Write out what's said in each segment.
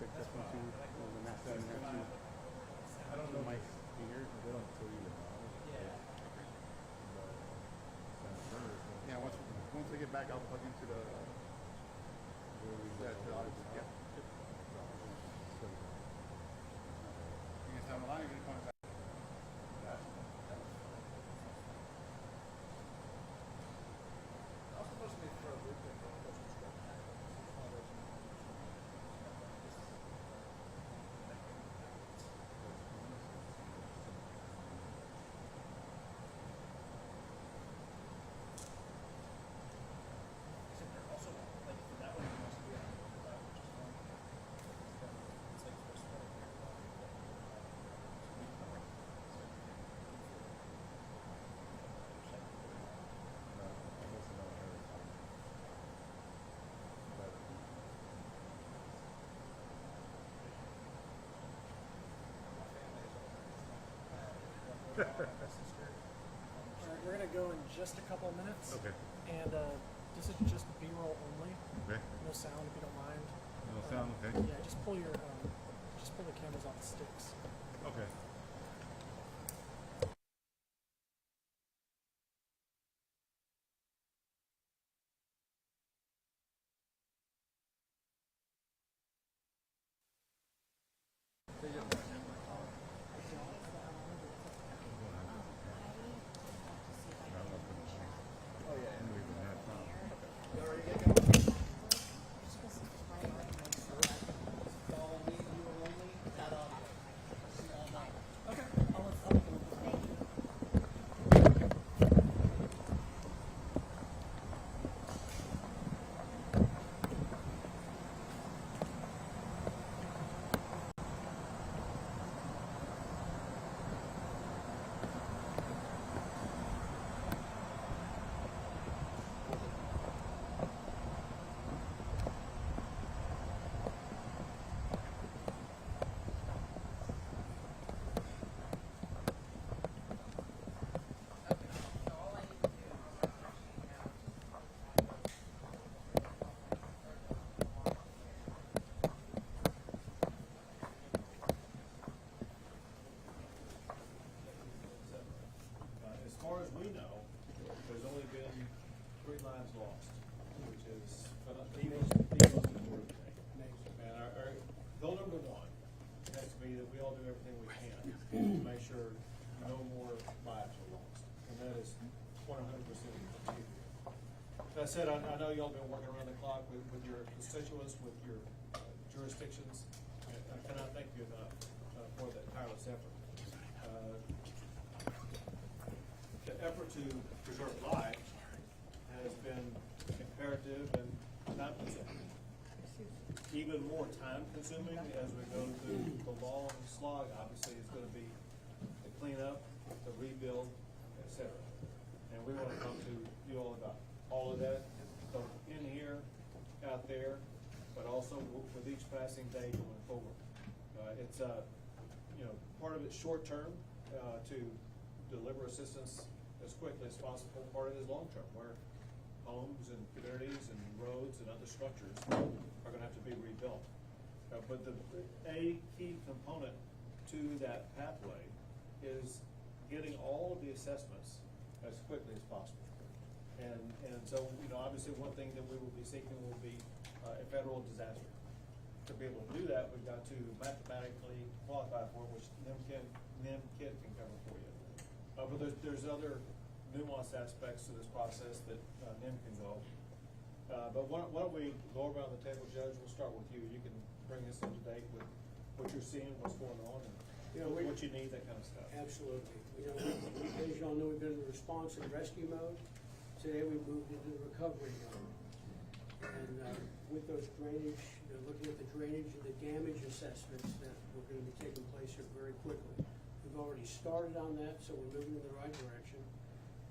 check this one too. The next one here too. I don't know. Mike here. They don't tell you the model. Yeah. Once I get back, I'll plug into the. Yeah. You guys have a line. You're gonna call me back. We're going to go in just a couple of minutes. Okay. And this is just B-roll only. Okay. No sound if you don't mind. No sound. Okay. Yeah, just pull the cameras off the sticks. Okay. As far as we know, there's only been 3 lines lost, which is the most important thing. And our goal number 1 has to be that we all do everything we can to make sure no more lives are lost, and that is 100% achievable. That said, I know y'all been working around the clock with your constituents, with your jurisdictions, and I cannot thank you enough for that tireless effort. The effort to preserve life has been imperative and time consuming. Even more time consuming as we go through the long slog, obviously, is going to be the cleanup, the rebuild, etc. And we want to talk to you all about all of that, both in here, out there, but also with each passing day going forward. It's part of it's short term to deliver assistance as quickly as possible. Part of it is long term, where homes and communities and roads and other structures are going to have to be rebuilt. But a key component to that pathway is getting all of the assessments as quickly as possible. And so, obviously one thing that we will be seeking will be a federal disaster. To be able to do that, we've got to mathematically qualify for it, which NIM-KIT can cover for you. But there's other nuanced aspects to this process that NIM can go. But why don't we go around the table, Judge? We'll start with you. You can bring us up to date with what you're seeing, what's going on, and what you need, that kind of stuff. Absolutely. As y'all know, we've been in the response and rescue mode. Today we moved into the recovery mode. And with those drainage, looking at the drainage and the damage assessments that were going to be taking place here very quickly. We've already started on that, so we're moving in the right direction.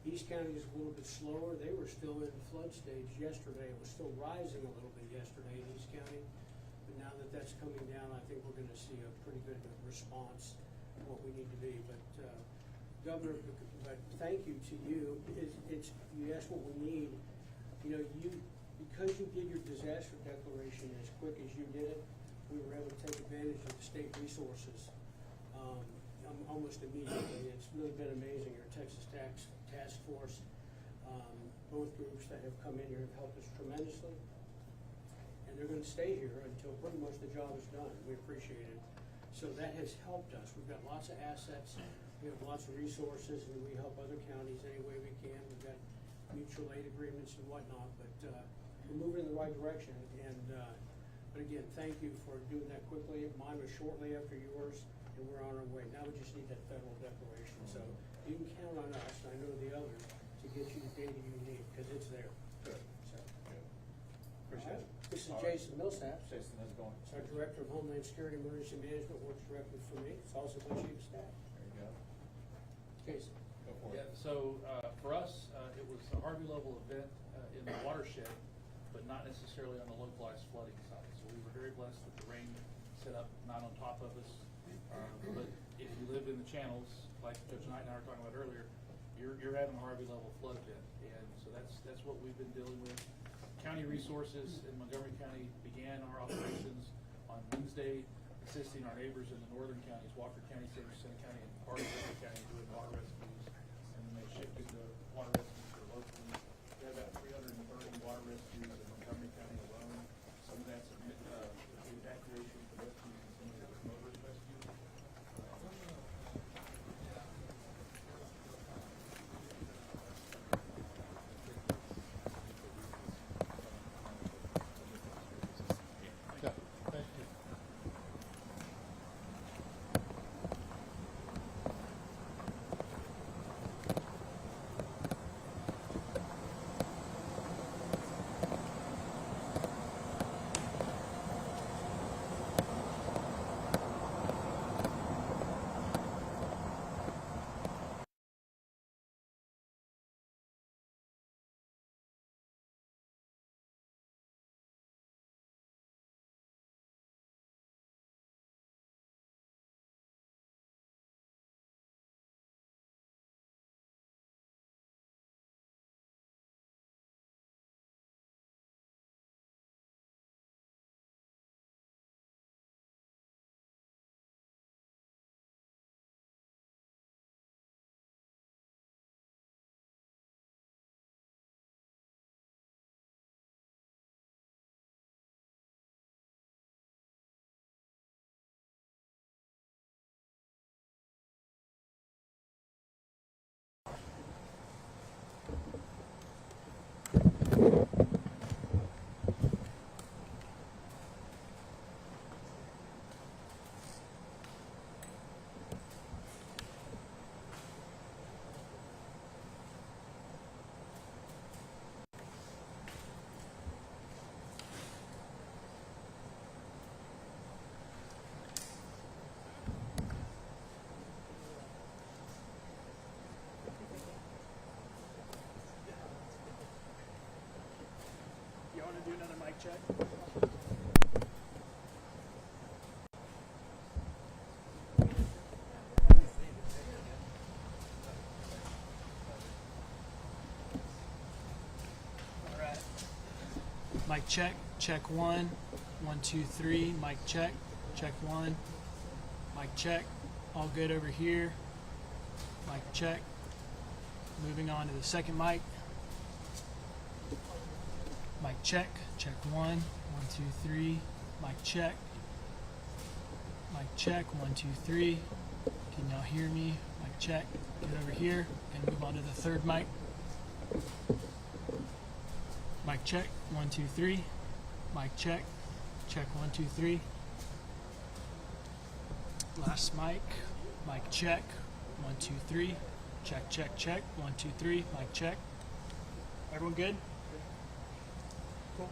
East County is a little bit slower. They were still in flood stage yesterday. It was still rising a little bit yesterday in East County. But now that that's coming down, I think we're going to see a pretty good response to what we need to be. But Governor, but thank you to you. You asked what we need. Because you did your disaster declaration as quick as you did it, we were able to take advantage of the state resources almost immediately. It's really been amazing. Our Texas Task Force, both groups that have come in here have helped us tremendously. And they're going to stay here until pretty much the job is done. We appreciate it. So that has helped us. We've got lots of assets, we have lots of resources, and we help other counties any way we can. We've got mutual aid agreements and whatnot, but we're moving in the right direction. And but again, thank you for doing that quickly. Mine was shortly after yours, and we're on our way. Now we just need that federal declaration. So you can count on us, and I know the others, to get you the data you need, because it's there. Good. So. Good. Appreciate it. This is All right. Jason Millsap. Jason, how's it going? It's our Director of Homeland Security and Emergency Management, works directly for me. It's also my Chief of Staff. There you go. Jason. Go for Yeah, it. so for us, it was a Harvey level event in the watershed, but not necessarily on the localized flooding side. So we were very blessed that the rain set up not on top of us. But if you live in the channels, like Judge Knight and I were talking about earlier, you're having a Harvey level flood event. And so that's what we've been dealing with. County resources in Montgomery County began our operations on Wednesday, assisting our neighbors in the northern counties, Walker County, San County, and part of River County doing water rescues. And then they shifted the water rescues to locally. We had about 330 water rescues in Montgomery County alone. Some of that's evacuation for rescues and some of it was motorist rescue. Yeah, thank you. You want to do another mic check? All right. Mic check. Check one. 1, 2, 3. Mic check. Check one. Mic check. All good over here. Mic check. Moving on to the second mic. Mic check. Check 1, 1, 2, 3. Mic check. Mic check. 1, 2, 3. Can y'all hear me? Mic check. Get over here and move on to the third mic. Mic check. 1, 2, 3. Mic check. Check 1, 2, 3. Last mic. Mic check. 1, 2, 3. Check, check, check. 1, 2, 3. Mic check. Everyone good? Cool.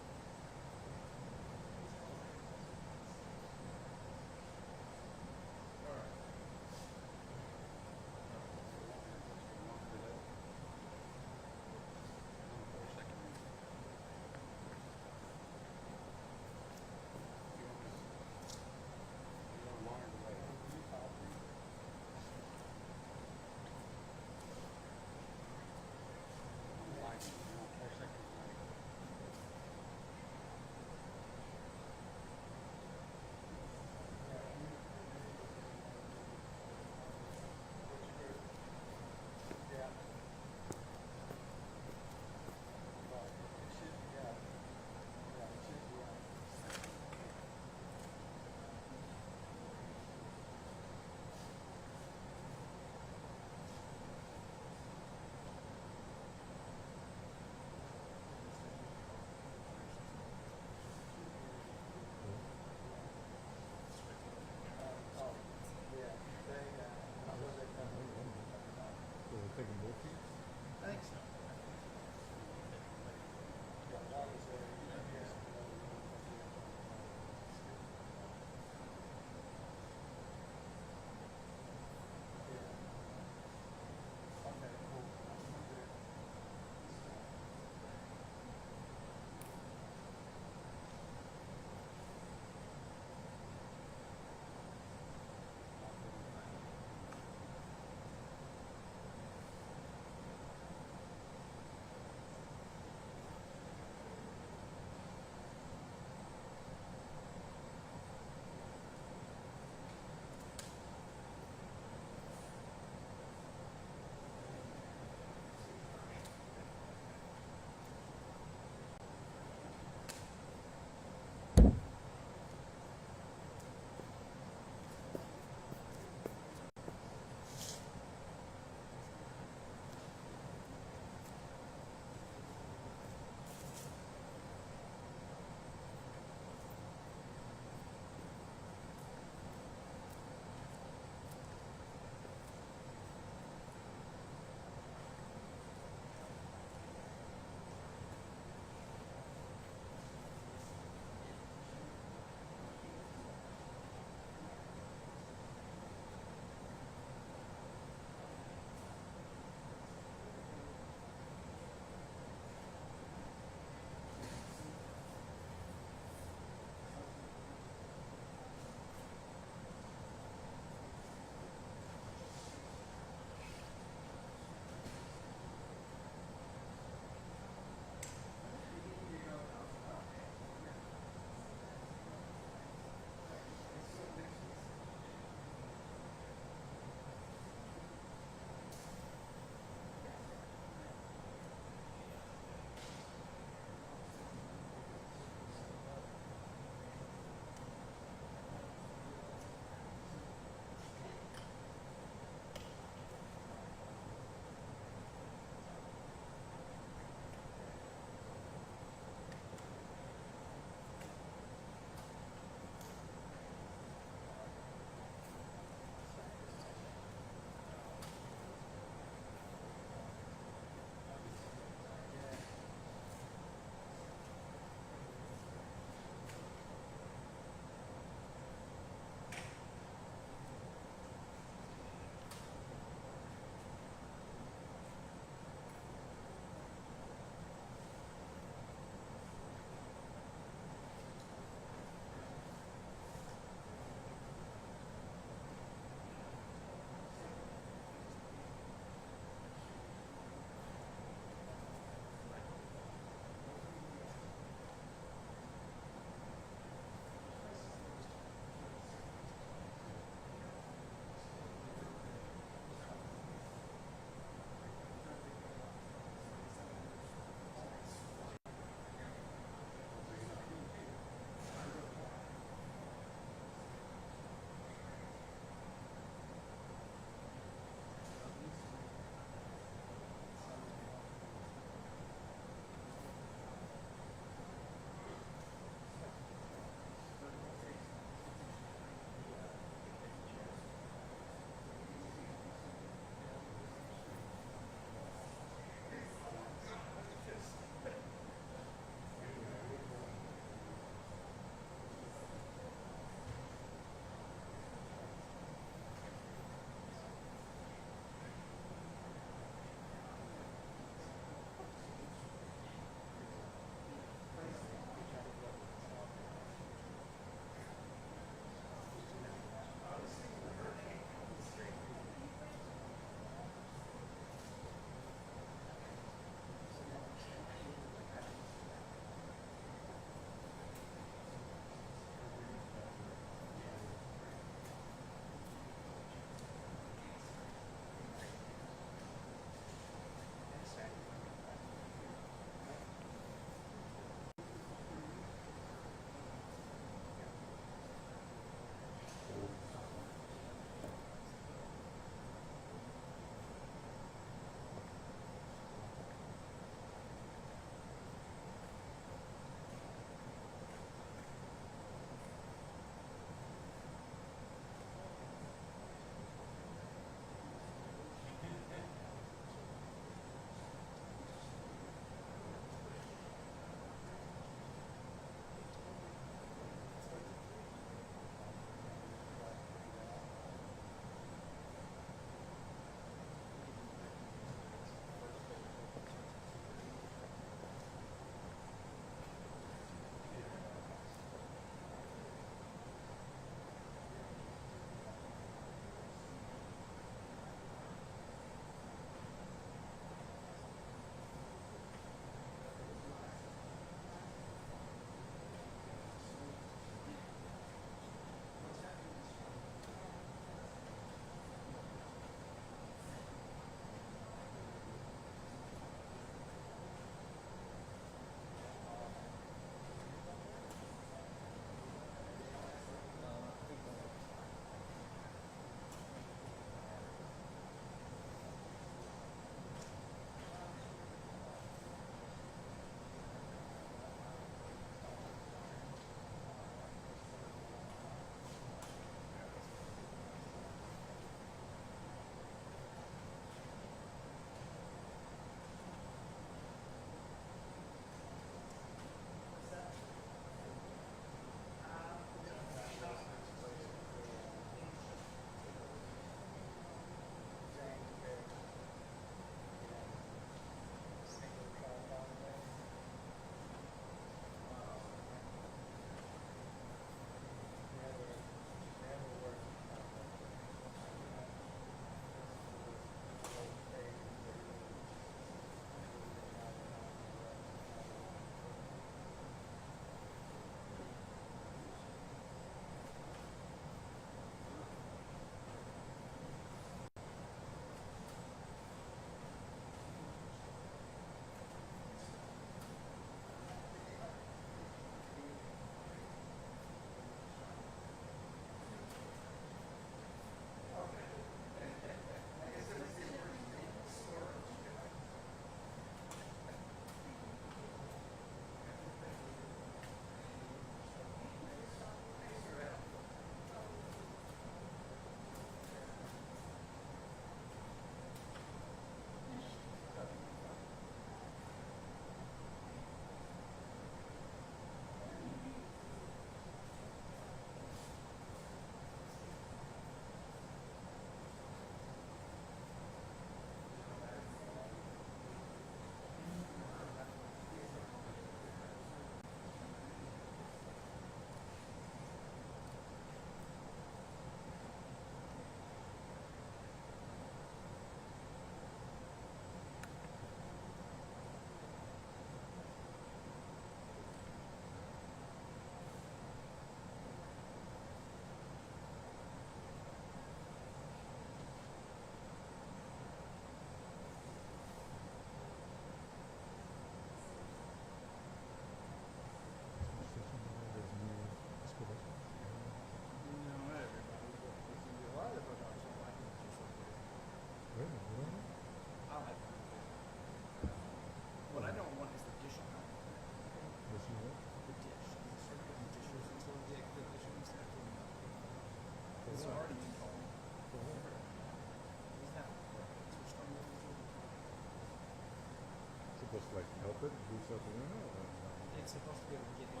supposed to like help it boost up the window? Or no? It's supposed to be able to get in.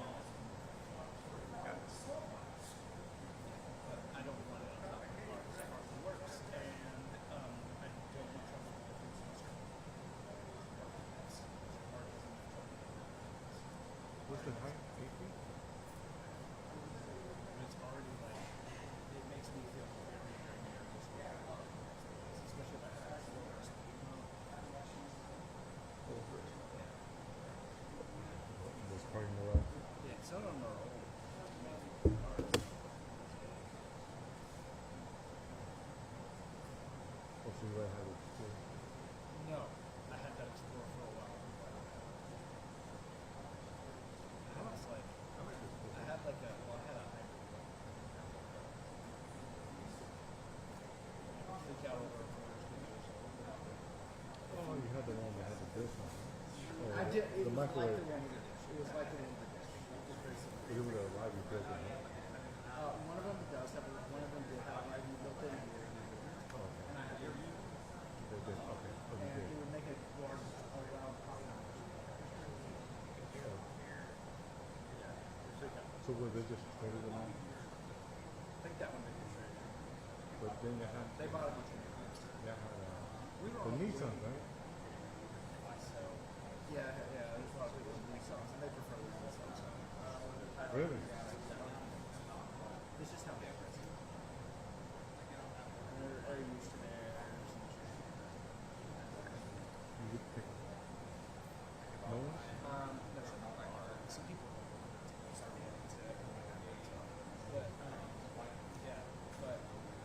But I don't want it on top of the car because that hardly works, and I don't want trouble with the things in What's the height? 8 feet? It's already like, it makes me feel very, very nervous, especially if I have to slow speed. This parking garage? Yeah, some of them are old. Oh, so you already have it too? No, I had that Explorer for a while. I was like, I had like a, well, I had a hybrid. Freak out over Motors videos. Oh, you had the one that had the dish on it. Oh, I did, it the was like microwave. the one with the dish. It was like the one with the dish. It was very similar. You would have live you built it, huh? One of them does have, one of them did have an IV built in here. Oh, okay. And I had it. They did, okay. Oh, you And did. it would make a large, a loud pop. So was they just traded them on? I think that one they did trade. But then you had, They bought a bunch of new ones. you had We were the all Nissan, right? So, yeah, there's a lot of people with Nissans, and they prefer the Nissans. Really? It's just how they are. They're used to theirs. You would pick no one? That's not hard. Some people start getting into it. But, yeah, but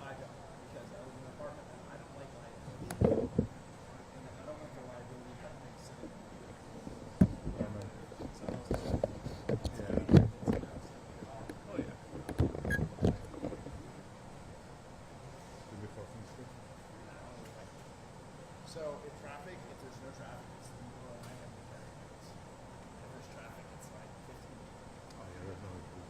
I don't, because I live in an apartment and I don't like liability. And I don't want the liability of that thing sitting in the Yeah, man. So I was like, Yeah. oh yeah. Did you fuck me still? So if there's no traffic, it's the middle of the night and 30 minutes. If there's traffic, it's like 15 minutes. Oh, yeah, there's no reason.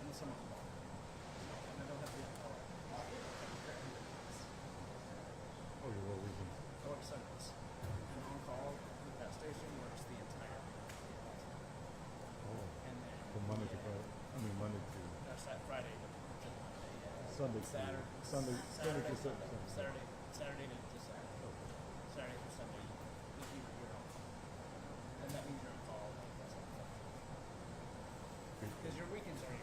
And then someone's walking. And I don't have to be on call. Oh, you were weekend. I work Sundays. And on call with that station works the entire week. Oh. And then From Monday to Friday. I mean, Monday to that's that Friday to Monday. Sunday. Saturday. Sunday to Saturday. Sunday. Saturday to Saturday. Saturday to Sunday. You're on call. And that means you're on call. That's all. Because your weekends are your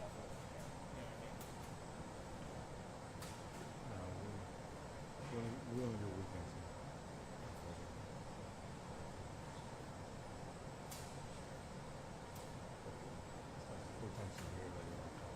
awful. You know what I mean? No, we only do weekends. It's like 4 times a year that we're on call.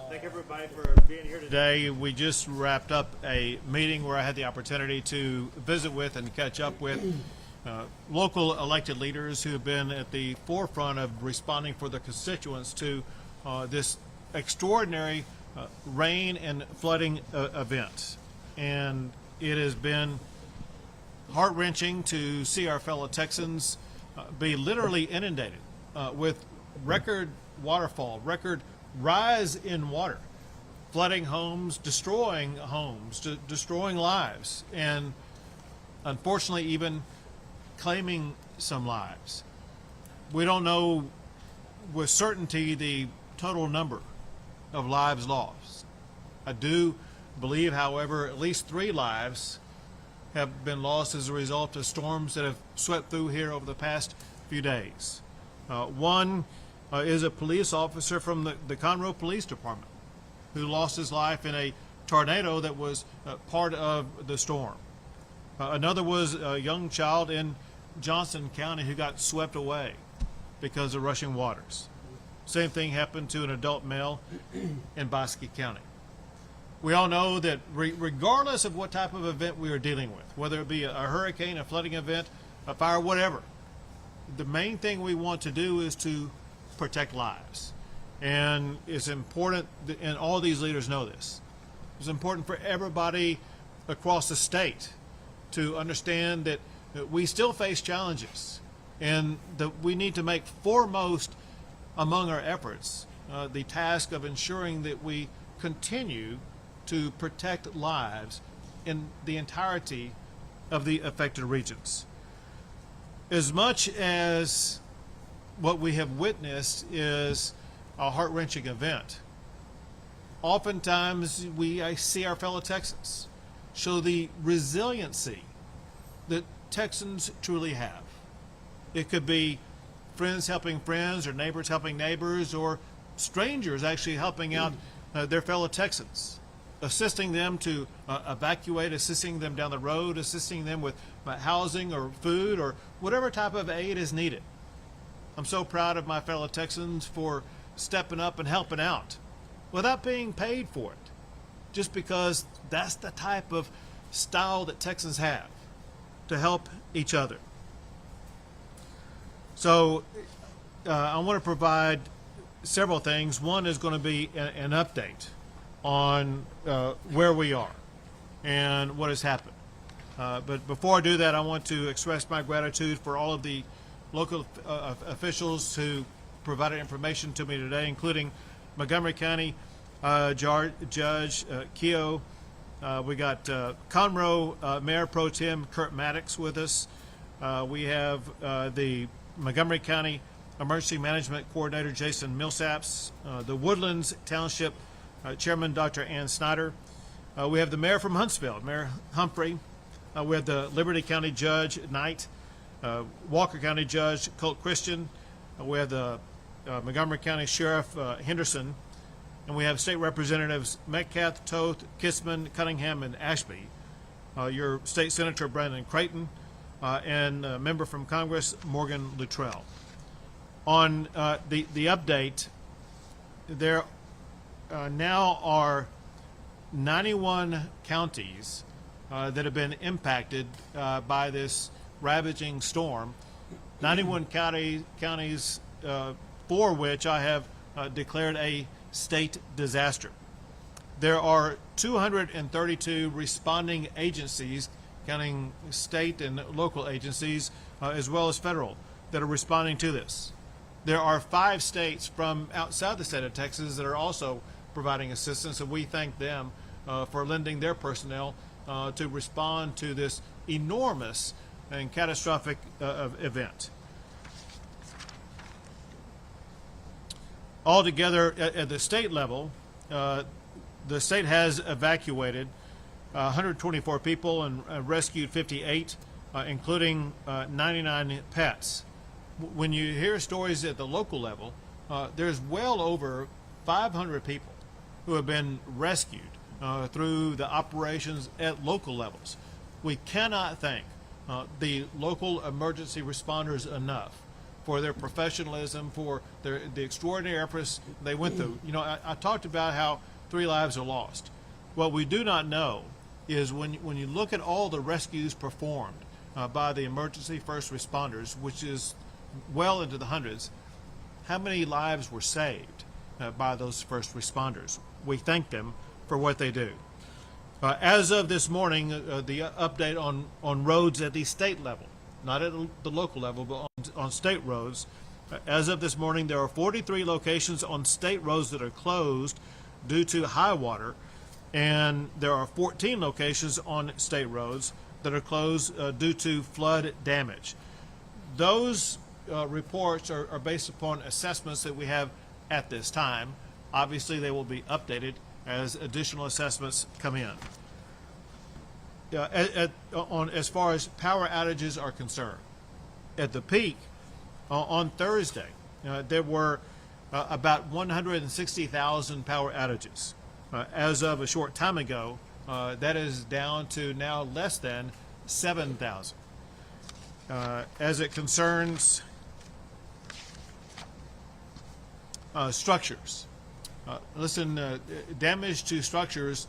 Thank everybody for being here today. We just wrapped up a meeting where I had the opportunity to visit with and catch up with local elected leaders who have been at the forefront of responding for their constituents to this extraordinary rain and flooding event. And it has been heart-wrenching to see our fellow Texans be literally inundated with record waterfall, record rise in water, flooding homes, destroying lives, and unfortunately even claiming some lives. We don't know with certainty the total number of lives lost. I do believe, however, at least 3 lives have been lost as a result of storms that have swept through here over the past few days. One is a police officer from the Conroe Police Department who lost his life in a tornado that was part of the storm. Another was a young child in Johnson County who got swept away because of rushing waters. Same thing happened to an adult male in Bosque County. We all know that regardless of what type of event we are dealing with, whether it be a hurricane, a flooding event, a fire, whatever, the main thing we want to do is to protect lives. And it's important, and all these leaders know this, it's important for everybody across the state to understand that we still face challenges and that we need to make foremost among our efforts the task of ensuring that we continue to protect lives in the entirety of the affected regions. As much as what we have witnessed is a heart-wrenching event, oftentimes I see our fellow Texans show the resiliency that Texans truly have. It could be friends helping friends, or neighbors helping neighbors, or strangers actually helping out their fellow Texans, assisting them to evacuate, assisting them down the road, assisting them with housing or food or whatever type of aid is needed. I'm so proud of my fellow Texans for stepping up and helping out without being paid for it, just because that's the type of style that Texans have, to help each other. So I want to provide several things. One is going to be an update on where we are and what has happened. But before I do that, I want to express my gratitude for all of the local officials who provided information to me today, including Montgomery County Judge Keogh. We got Conroe Mayor Pro Tem Kurt Maddox with us. We have the Montgomery County Emergency Management Coordinator Jason Millsaps, the Woodlands Township Chairman Dr. Ann Snyder. We have the Mayor from Huntsville, Mayor Humphrey. We have the Liberty County Judge Knight, Walker County Judge Colt Christian. We have the Montgomery County Sheriff Henderson, and we have State Representatives Metcalf, Toth, Kissman, Cunningham, and Ashby. Your State Senator Brandon Creighton, and a member from Congress Morgan Luttrell. On the update, there now are 91 counties that have been impacted by this ravaging storm. 91 counties for which I have declared a state disaster. There are 232 responding agencies, counting state and local agencies, as well as federal, that are responding to this. There are 5 states from outside the state of Texas that are also providing assistance, and we thank them for lending their personnel to respond to this enormous and catastrophic event. Altogether, at the state level, the state has evacuated 124 people and rescued 58, including 99 pets. When you hear stories at the local level, there's well over 500 people who have been rescued through the operations at local levels. We cannot thank the local emergency responders enough for their professionalism, for the extraordinary efforts they went through. You know, I talked about how 3 lives are lost. What we do not know is when you look at all the rescues performed by the emergency first responders, which is well into the hundreds, how many lives were saved by those first responders. We thank them for what they do. As of this morning, the update on roads at the state level, not at the local level, but on state roads. As of this morning, there are 43 locations on state roads that are closed due to high water, and there are 14 locations on state roads that are closed due to flood damage. Those reports are based upon assessments that we have at this time. Obviously, they will be updated as additional assessments come in. As far as power outages are concerned, at the peak on Thursday, there were about 160,000 power outages. As of a short time ago, that is down to now less than 7,000. As it concerns structures, damage to structures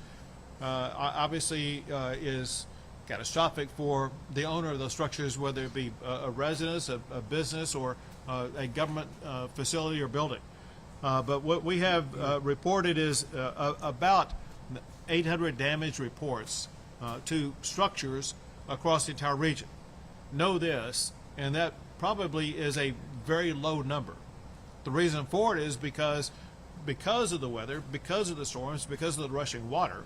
obviously is catastrophic for the owner of those structures, whether it be a residence, a business, or a government facility or building. But what we have reported is about 800 damage reports to structures across the entire region. Know this, and that probably is a very low number. The reason for it is because of the weather, because of the storms, because of the rushing water,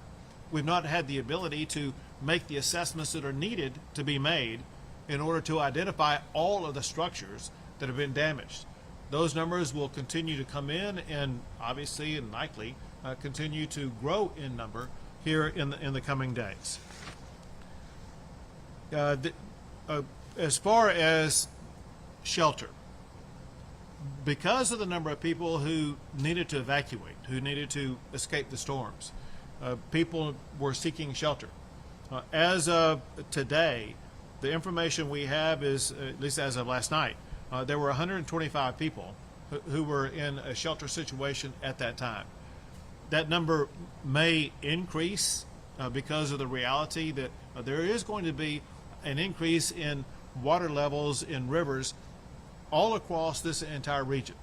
we've not had the ability to make the assessments that are needed to be made in order to identify all of the structures that have been damaged. Those numbers will continue to come in and obviously and likely continue to grow in number here in the coming days. As far as shelter, because of the number of people who needed to evacuate, who needed to escape the storms, people were seeking shelter. As of today, the information we have is, at least as of last night, there were 125 people who were in a shelter situation at that time. That number may increase because of the reality that there is going to be an increase in water levels in rivers all across this entire region.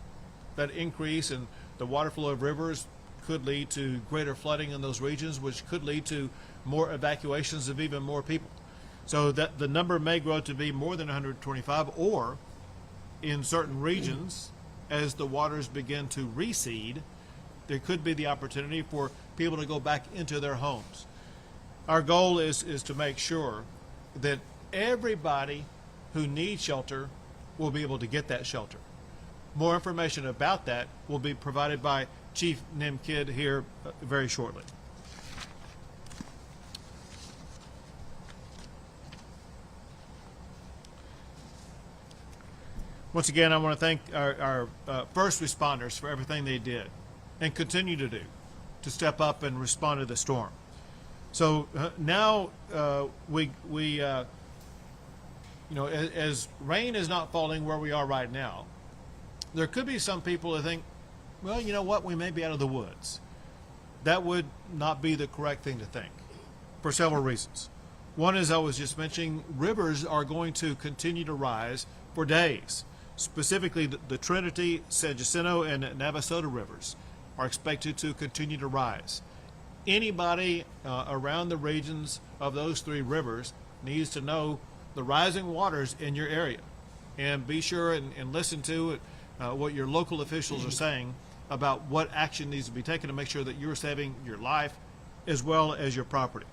That increase in the water flow of rivers could lead to greater flooding in those regions, which could lead to more evacuations of even more people. So that the number may grow to be more than 125, or in certain regions, as the waters begin to recede, there could be the opportunity for people to go back into their homes. Our goal is to make sure that everybody who needs shelter will be able to get that shelter. More information about that will be provided by Chief Nim Kidd here very shortly. Once again, I want to thank our first responders for everything they did and continue to do to step up and respond to the storm. So now as rain is not falling where we are right now, there could be some people that think, well, you know what, we may be out of the woods. That would not be the correct thing to think for several reasons. One, as I was just mentioning, rivers are going to continue to rise for days. Specifically, the Trinity, San Jacinto, and Navasota rivers are expected to continue to rise. Anybody around the regions of those 3 rivers needs to know the rising waters in your area, and be sure and listen to what your local officials are saying about what action needs to be taken to make sure that you're saving your life as well as your property.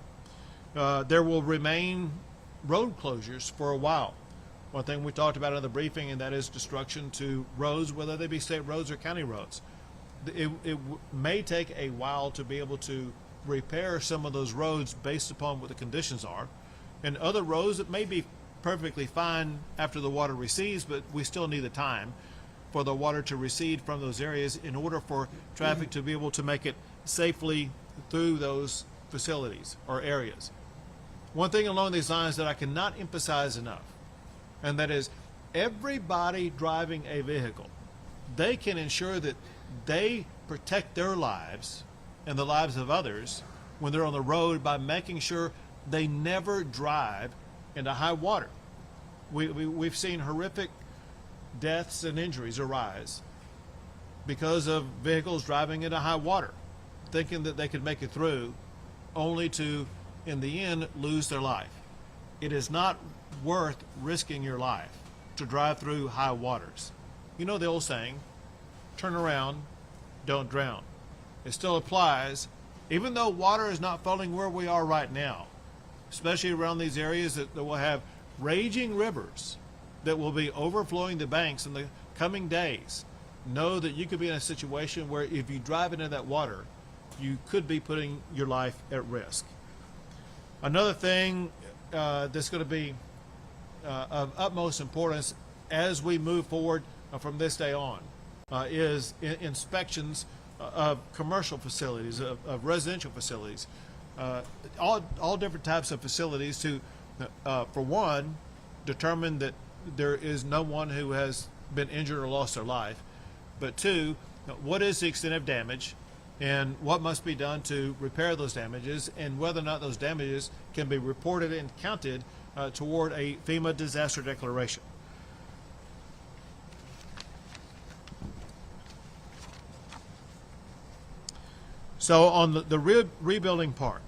There will remain road closures for a while. One thing we talked about in the briefing, and that is destruction to roads, whether they be state roads or county roads. may take a while to be able to repair some of those roads based upon what the conditions are. And other roads, it may be perfectly fine after the water recedes, but we still need the time for the water to recede from those areas in order for traffic to be able to make it safely through those facilities or areas. One thing along these lines that I cannot emphasize enough, and that is everybody driving a vehicle, they can ensure that they protect their lives and the lives of others when they're on the road by making sure they never drive into high water. We've seen horrific deaths and injuries arise because of vehicles driving into high water, thinking that they could make it through, only to, in the end, lose their life. It is not worth risking your life to drive through high waters. You know the old saying, turn around, don't drown. It still applies, even though water is not falling where we are right now, especially around these areas that will have raging rivers that will be overflowing the banks in the coming days. Know that you could be in a situation where if you drive into that water, you could be putting your life at risk. Another thing that's going to be of utmost importance as we move forward from this day on is inspections of commercial facilities, of residential facilities, all different types of facilities to, for one, determine that there is no one who has been injured or lost their life, but two, what is the extent of damage and what must be done to repair those damages, and whether or not those damages can be reported and counted toward a FEMA disaster declaration. So on the rebuilding part,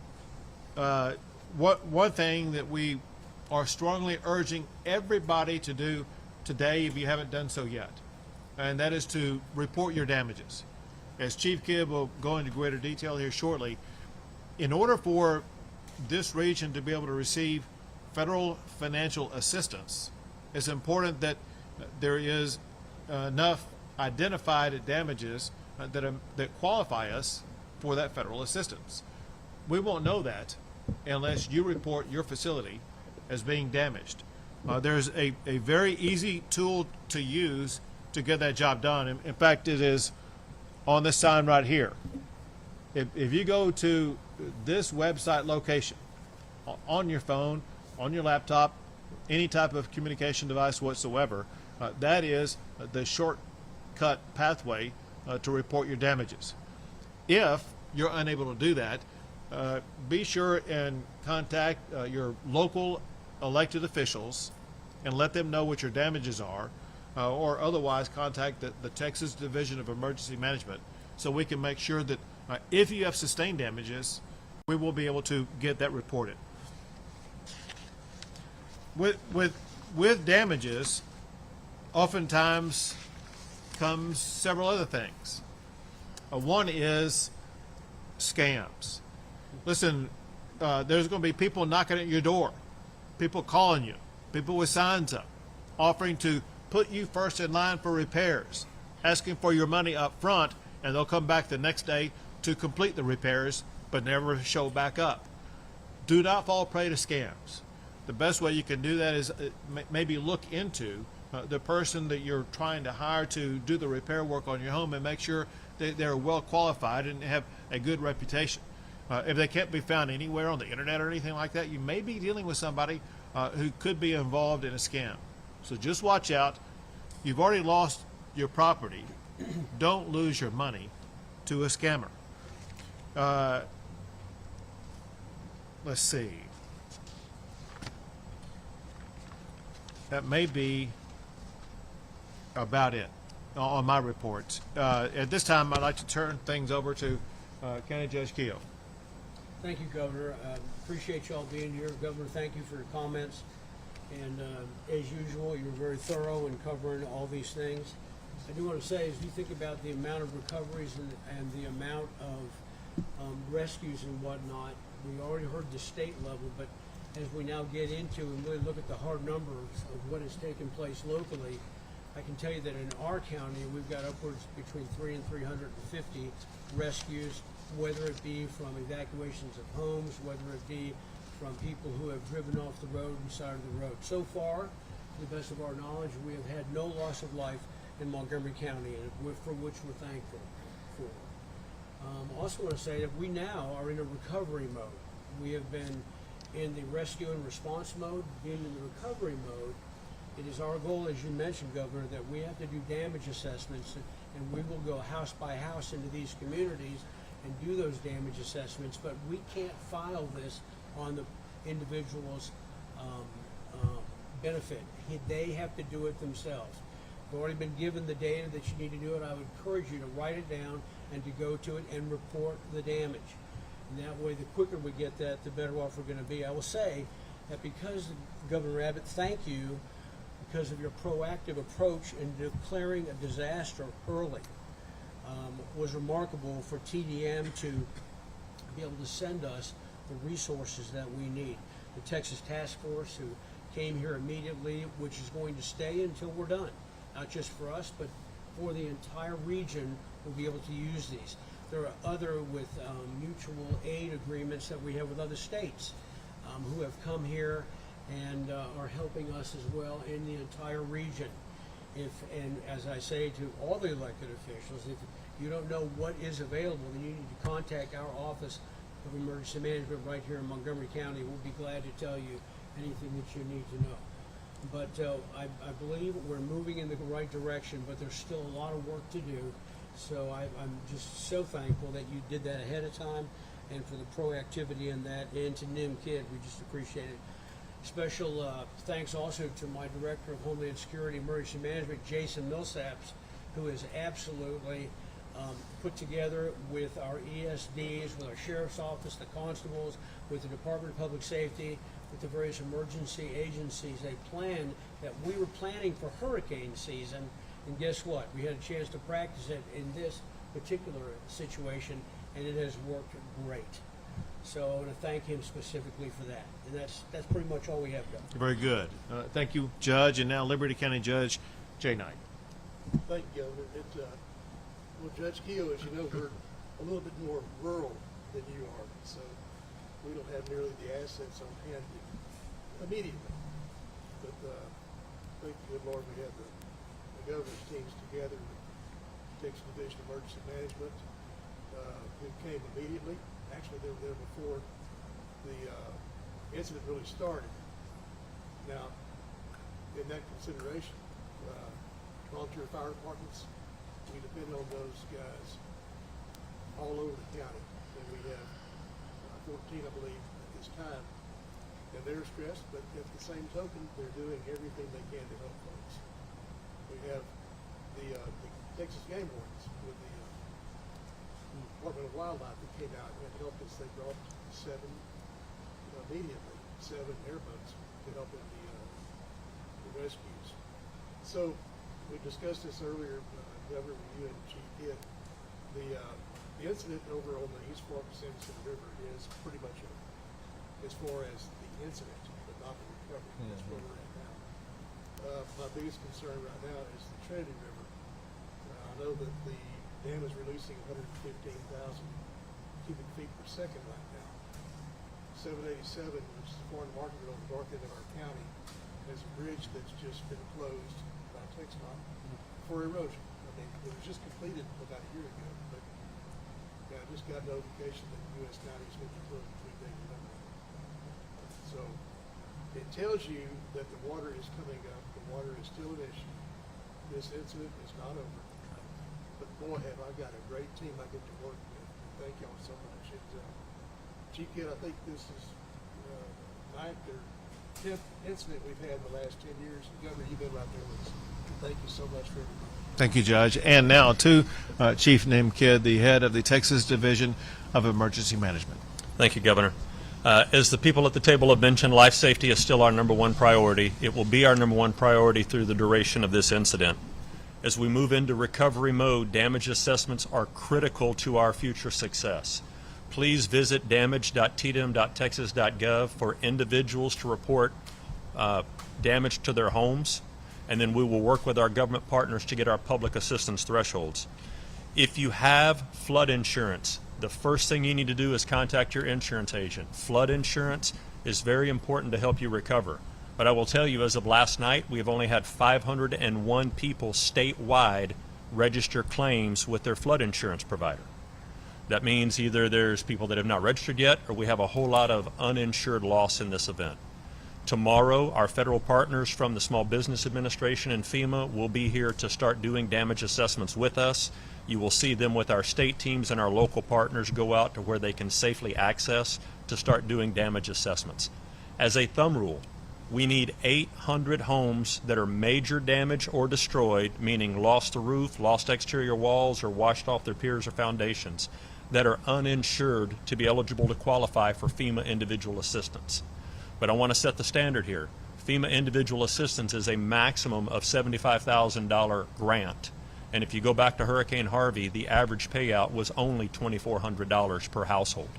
one thing that we are strongly urging everybody to do today, if you haven't done so yet, and that is to report your damages. As Chief Kidd will go into greater detail here shortly, in order for this region to be able to receive federal financial assistance, it's important that there is enough identified damages that qualify us for that federal assistance. We won't know that unless you report your facility as being damaged. There's a very easy tool to use to get that job done. In fact, it is on this sign right here. If you go to this website location on your phone, on your laptop, any type of communication device whatsoever, that is the shortcut pathway to report your damages. If you're unable to do that, be sure and contact your local elected officials and let them know what your damages are, or otherwise contact the Texas Division of Emergency Management so we can make sure that if you have sustained damages, we will be able to get that reported. With damages, oftentimes comes several other things. One is scams. Listen, there's going to be people knocking at your door, people calling you, people with signs up, offering to put you first in line for repairs, asking for your money up front, and they'll come back the next day to complete the repairs, but never show back up. Do not fall prey to scams. The best way you can do that is maybe look into the person that you're trying to hire to do the repair work on your home and make sure that they're well qualified and have a good reputation. If they can't be found anywhere on the internet or anything like that, you may be dealing with somebody who could be involved in a scam. So just watch out. You've already lost your property. Don't lose your money to a scammer. Let's see. That may be about it on my report. At this time, I'd like to turn things over to County Judge Keough. Thank you, Governor. Appreciate y'all being here. Governor, thank you for your comments. And as usual, you're very thorough in covering all these things. I do want to say, as you think about the amount of recoveries and the amount of rescues and whatnot, we already heard the state level, but as we now get into and really look at the hard numbers of what has taken place locally, I can tell you that in our county, we've got upwards between 300 and 350 rescues, whether it be from evacuations of homes, whether it be from people who have driven off the road and side of the road. So far, to the best of our knowledge, we have had no loss of life in Montgomery County, and for which we're thankful for. I also want to say that we now are in a recovery mode. We have been in the rescue and response mode. Being in the recovery mode, it is our goal, as you mentioned, Governor, that we have to do damage assessments, and we will go house by house into these communities and do those damage assessments, but we can't file this on the individual's benefit. They have to do it themselves. You've already been given the data that you need to do it. I would encourage you to write it down and to go to it and report the damage. And that way, the quicker we get that, the better off we're going to be. I will say that because Governor Abbott, thank you, because of your proactive approach in declaring a disaster early, was remarkable for TDM to be able to send us the resources that we need. The Texas Task Force, who came here immediately, which is going to stay until we're done. Not just for us, but for the entire region, will be able to use these. There are other with mutual aid agreements that we have with other states who have come here and are helping us as well in the entire region. And as I say to all the elected officials, if you don't know what is available, then you need to contact our Office of Emergency Management right here in Montgomery County. We'll be glad to tell you anything that you need to know. But I believe we're moving in the right direction, but there's still a lot of work to do. So I'm just so thankful that you did that ahead of time, and for the proactivity in that. And to Nim Kidd, we just appreciate it. Special thanks also to my Director of Homeland Security Emergency Management, Jason Millsaps, who is absolutely put together with our ESDs, with our Sheriff's Office, the constables, with the Department of Public Safety, with the various emergency agencies, a plan that we were planning for hurricane season, and guess what? We had a chance to practice it in this particular situation, and it has worked great. So I want to thank him specifically for that, and that's pretty much all we have done. Very good. Thank you, Judge, and now Liberty County Judge Jay Knight. Thank you, Governor. Well, Judge Keogh, as you know, we're a little bit more rural than you are, so we don't have nearly the assets on hand immediately. But thank the good Lord, we had the governor's teams together with Texas Division of Emergency Management, who came immediately. Actually, they were there before the incident really started. Now, in that consideration, volunteer fire departments, we depend on those guys all over the county, and we have 14, I believe, at this time. And they're stressed, but at the same token, they're doing everything they can to help folks. We have the Texas Game Wardens with the Department of Wildlife that came out and helped us. They brought 7 airboats to help in the rescues. So we discussed this earlier, Governor, with you and Chief Kidd. The incident over on the East Fork of Sanderson River is pretty much over as far as the incident, but not the recovery. That's where we're at now. My biggest concern right now is the Trinity River. I know that the dam is releasing 115,000 cubic feet per second right now. 787, which is the foreign market on the north end of our county, has a bridge that's just been closed by TxDOT for erosion. I mean, it was just completed about a year ago, but I just got notification that US 90 is going to be closed between Dayton and Monday. So it tells you that the water is coming up. The water is still an issue. This incident is not over. But boy, have I got a great team I get to work with. Thank y'all so much. Chief Kidd, I think this is the 9th or 10th incident we've had in the last 10 years. Governor, you've been right there with us. Thank you so much for everything. Thank you, Judge. And now to Chief Nim Kidd, the head of the Texas Division of Emergency Management. Thank you, Governor. As the people at the table have mentioned, life safety is still our #1 priority. It will be our #1 priority through the duration of this incident. As we move into recovery mode, damage assessments are critical to our future success. Please visit damage.tdm.texas.gov for individuals to report damage to their homes and then we will work with our government partners to get our public assistance thresholds. If you have flood insurance, the first thing you need to do is contact your insurance agent. Flood insurance is very important to help you recover. But I will tell you, as of last night, we have only had 501 people statewide register claims with their flood insurance provider. That means either there's people that have not registered yet, or we have a whole lot of uninsured loss in this event. Tomorrow, our federal partners from the Small Business Administration and FEMA will be here to start doing damage assessments with us. You will see them with our state teams and our local partners go out to where they can safely access to start doing damage assessments. As a thumb rule, we need 800 homes that are major damage or destroyed, meaning lost the roof, lost exterior walls, or washed off their piers or foundations, that are uninsured to be eligible to qualify for FEMA individual assistance. But I want to set the standard here. FEMA individual assistance is a maximum of $75,000 grant. And if you go back to Hurricane Harvey, the average payout was only $2,400 per household.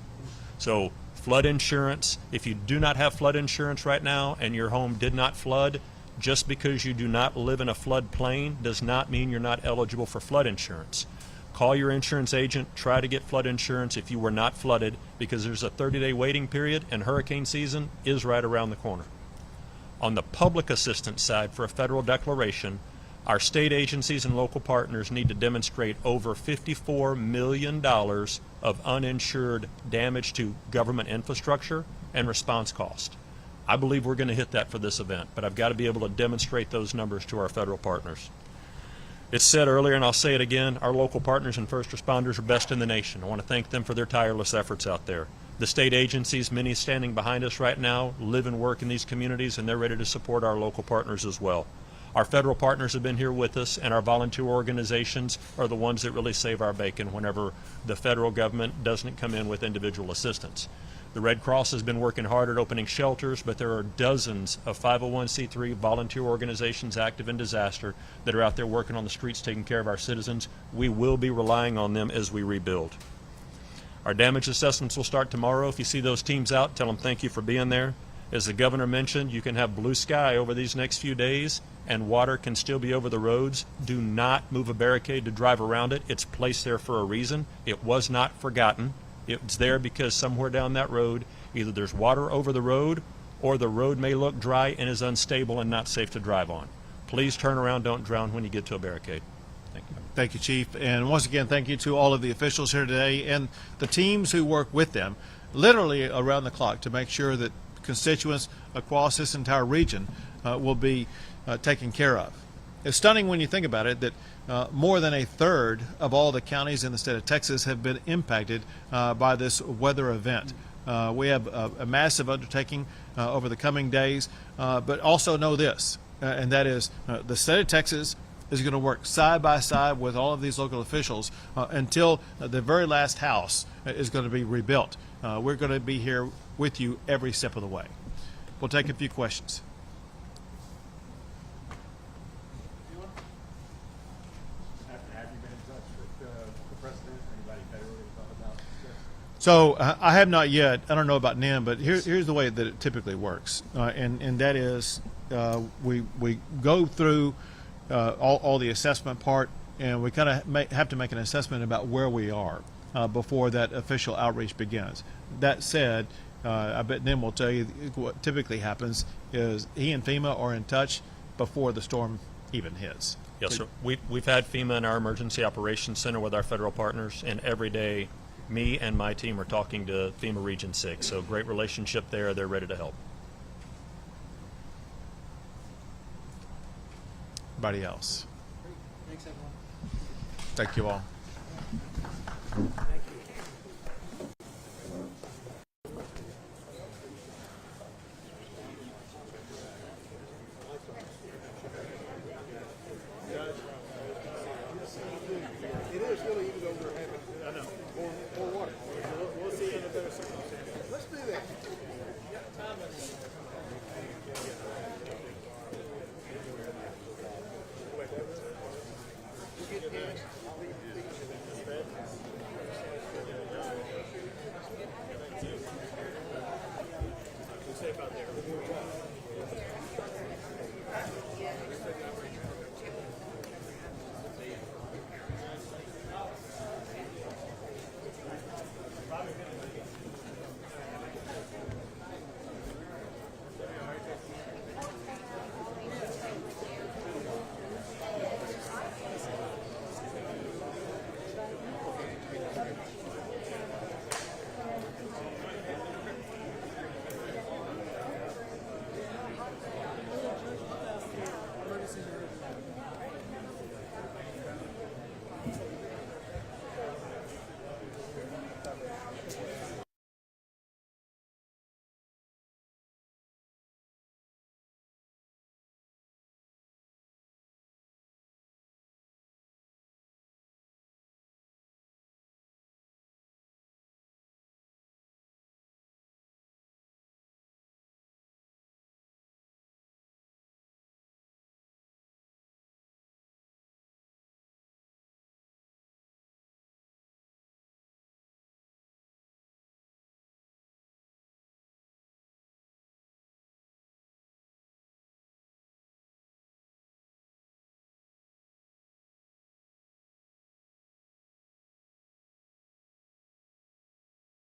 So flood insurance, if you do not have flood insurance right now and your home did not flood, just because you do not live in a flood plain does not mean you're not eligible for flood insurance. Call your insurance agent, try to get flood insurance if you were not flooded, because there's a 30-day waiting period and hurricane season is right around the corner. On the public assistance side for a federal declaration, our state agencies and local partners need to demonstrate over $54 million of uninsured damage to government infrastructure and response cost. I believe we're going to hit that for this event, but I've got to be able to demonstrate those numbers to our federal partners. It's said earlier, and I'll say it again, our local partners and first responders are best in the nation. I want to thank them for their tireless efforts out there. The state agencies, many standing behind us right now, live and work in these communities, and they're ready to support our local partners as well. Our federal partners have been here with us, and our volunteer organizations are the ones that really save our bacon whenever the federal government doesn't come in with individual assistance. The Red Cross has been working hard at opening shelters, but there are dozens of 501c3 volunteer organizations active in disaster that are out there working on the streets taking care of our citizens. We will be relying on them as we rebuild. Our damage assessments will start tomorrow. If you see those teams out, tell them thank you for being there. As the governor mentioned, you can have blue sky over these next few days and water can still be over the roads. Do not move a barricade to drive around it. It's placed there for a reason. It was not forgotten. It's there because somewhere down that road, either there's water over the road or the road may look dry and is unstable and not safe to drive on. Please turn around, don't drown when you get to a barricade. Thank you. Thank you, Chief. And once again, thank you to all of the officials here today and the teams who work with them, literally around the clock, to make sure that constituents across this entire region will be taken care of. It's stunning when you think about it that more than a third of all the counties in the state of Texas have been impacted by this weather event. We have a massive undertaking over the coming days, but also know this, and that is the state of Texas is going to work side by side with all of these local officials until the very last house is going to be rebuilt. We're going to be here with you every step of the way. We'll take a few questions. So I have not yet. I don't know about NIM, but here's the way that it typically works, and that is we go through all the assessment part, and we kind of have to make an assessment about where we are before that official outreach begins. That said, I bet NIM will tell you what typically happens is he and FEMA are in touch before the storm even hits. Yes, sir. We've had FEMA in our emergency operations center with our federal partners, and every day me and my team are talking to FEMA Region 6. So great relationship there. They're ready to help. Anybody else? Thanks, everyone. Thank you all. It is really even though we're having, I know, more water. We'll see in a better circumstance. Let's do that.